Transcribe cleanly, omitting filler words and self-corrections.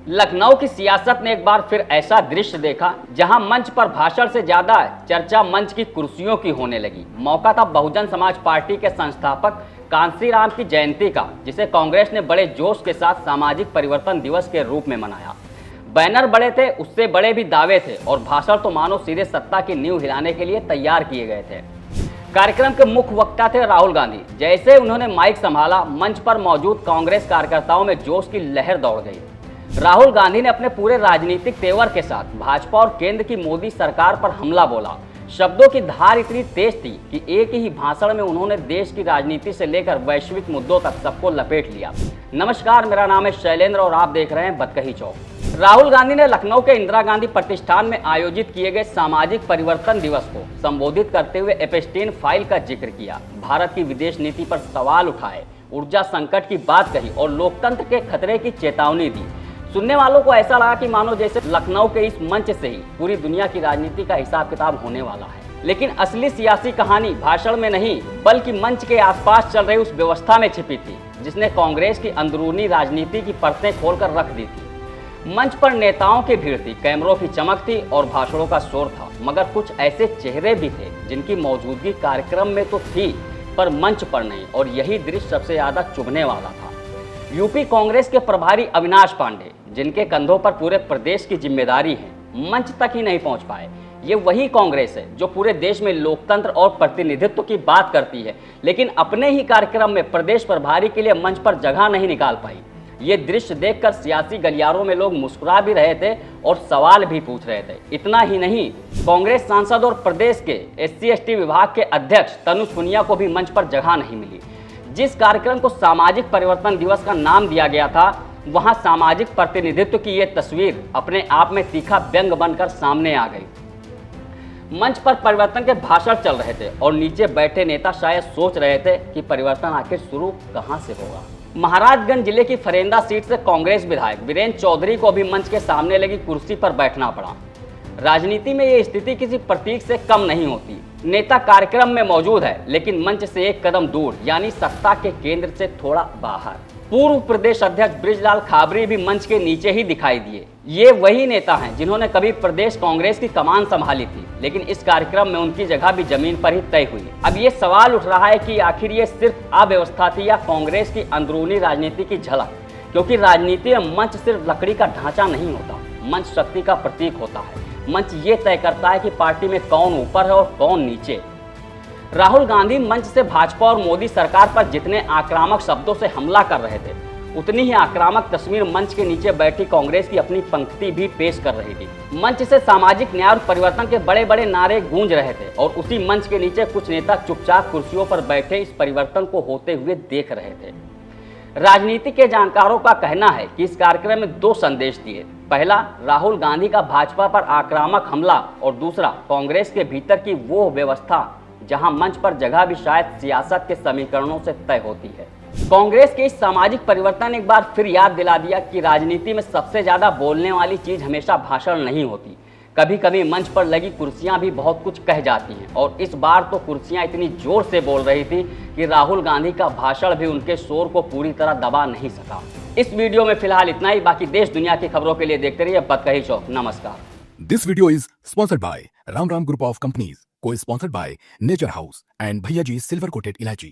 लखनऊ की सियासत ने एक बार फिर ऐसा दृश्य देखा जहां मंच पर भाषण से ज्यादा चर्चा मंच की कुर्सियों की होने लगी। मौका था बहुजन समाज पार्टी के संस्थापक कांसीराम की जयंती का, जिसे कांग्रेस ने बड़े जोश के साथ सामाजिक परिवर्तन दिवस के रूप में मनाया। बैनर बड़े थे, उससे बड़े भी दावे थे और भाषण तो मानो सीधे सत्ता की नींव हिलाने के लिए तैयार किए गए थे। कार्यक्रम के मुख्य वक्ता थे राहुल गांधी। जैसे उन्होंने माइक संभाला, मंच पर मौजूद कांग्रेस कार्यकर्ताओं में जोश की लहर दौड़ गई। राहुल गांधी ने अपने पूरे राजनीतिक तेवर के साथ भाजपा और केंद्र की मोदी सरकार पर हमला बोला। शब्दों की धार इतनी तेज थी कि एक ही भाषण में उन्होंने देश की राजनीति से लेकर वैश्विक मुद्दों तक सबको लपेट लिया। नमस्कार, मेरा नाम है शैलेंद्र और आप देख रहे हैं बतकही चौक। राहुल गांधी ने लखनऊ के इंदिरा गांधी प्रतिष्ठान में आयोजित किए गए सामाजिक परिवर्तन दिवस को संबोधित करते हुए एप्स्टीन फाइल का जिक्र किया, भारत की विदेश नीति पर सवाल उठाए, ऊर्जा संकट की बात कही और लोकतंत्र के खतरे की चेतावनी दी। सुनने वालों को ऐसा लगा कि मानो जैसे लखनऊ के इस मंच से ही पूरी दुनिया की राजनीति का हिसाब किताब होने वाला है। लेकिन असली सियासी कहानी भाषण में नहीं बल्कि मंच के आसपास चल रही उस व्यवस्था में छिपी थी जिसने कांग्रेस की अंदरूनी राजनीति की परतें खोलकर रख दी थी। मंच पर नेताओं की भीड़ थी, कैमरों की चमक थी और भाषणों का शोर था, मगर कुछ ऐसे चेहरे भी थे जिनकी मौजूदगी कार्यक्रम में तो थी पर मंच पर नहीं, और यही दृश्य सबसे ज्यादा चुभने वाला था। यूपी कांग्रेस के प्रभारी अविनाश पांडे, जिनके कंधों पर पूरे प्रदेश की जिम्मेदारी है, मंच तक ही नहीं पहुंच पाए। ये वही कांग्रेस है जो पूरे देश में लोकतंत्र और प्रतिनिधित्व की बात करती है, लेकिन अपने ही कार्यक्रम में प्रदेश प्रभारी के लिए मंच पर जगह नहीं निकाल पाई। ये दृश्य देखकर सियासी गलियारों में लोग मुस्कुरा भी रहे थे और सवाल भी पूछ रहे थे। इतना ही नहीं, कांग्रेस सांसद और प्रदेश के SC/ST विभाग के अध्यक्ष तनुज पुनिया को भी मंच पर जगह नहीं मिली। जिस कार्यक्रम को सामाजिक परिवर्तन दिवस का नाम दिया गया था, वहां सामाजिक प्रतिनिधित्व की ये तस्वीर अपने आप में तीखा व्यंग बनकर सामने आ गई। मंच पर परिवर्तन के भाषण चल रहे थे और नीचे बैठे नेता शायद सोच रहे थे कि परिवर्तन आखिर शुरू कहां से होगा। महाराजगंज जिले की फरेंदा सीट से कांग्रेस विधायक वीरेंद्र चौधरी को भी मंच के सामने लगी कुर्सी पर बैठना पड़ा। राजनीति में ये स्थिति किसी प्रतीक से कम नहीं होती। नेता कार्यक्रम में मौजूद है लेकिन मंच से एक कदम दूर, यानी सत्ता के केंद्र से थोड़ा बाहर। पूर्व प्रदेश अध्यक्ष बृजलाल खाबरी भी मंच के नीचे ही दिखाई दिए। ये वही नेता हैं जिन्होंने कभी प्रदेश कांग्रेस की कमान संभाली थी, लेकिन इस कार्यक्रम में उनकी जगह भी जमीन पर ही तय हुई। अब ये सवाल उठ रहा है कि आखिर ये सिर्फ अव्यवस्था थी या कांग्रेस की अंदरूनी राजनीति की झलक, क्योंकि राजनीति में मंच सिर्फ लकड़ी का ढांचा नहीं होता, मंच शक्ति का प्रतीक होता है। मंच ये तय करता है कि पार्टी में कौन ऊपर है और कौन नीचे। राहुल गांधी मंच से भाजपा और मोदी सरकार पर जितने आक्रामक शब्दों से हमला कर रहे थे, उतनी ही आक्रामक तस्वीर मंच के नीचे बैठी कांग्रेस की अपनी पंक्ति भी पेश कर रही थी। मंच से सामाजिक न्याय और परिवर्तन के बड़े बड़े नारे गूंज रहे थे और उसी मंच के नीचे कुछ नेता चुपचाप कुर्सियों पर बैठे इस परिवर्तन को होते हुए देख रहे थे। राजनीति के जानकारों का कहना है कि इस कार्यक्रम में दो संदेश दिए। पहला, राहुल गांधी का भाजपा पर आक्रामक हमला, और दूसरा, कांग्रेस के भीतर की वो व्यवस्था जहां मंच पर जगह भी शायद सियासत के समीकरणों से तय होती है। कांग्रेस के इस सामाजिक परिवर्तन ने एक बार फिर याद दिला दिया कि राजनीति में सबसे ज्यादा बोलने वाली चीज हमेशा भाषण नहीं होती। कभी कभी मंच पर लगी कुर्सियां भी बहुत कुछ कह जाती हैं, और इस बार तो कुर्सियां इतनी जोर से बोल रही थी कि राहुल गांधी का भाषण भी उनके शोर को पूरी तरह दबा नहीं सका। इस वीडियो में फिलहाल इतना ही। बाकी देश दुनिया की खबरों के लिए देखते रहिए बतकही चौक। नमस्कार। This video is sponsored by Ram Ram Group of Companies, co-sponsored by Nature House and Bhaiya Ji Silver Coated Ilachi.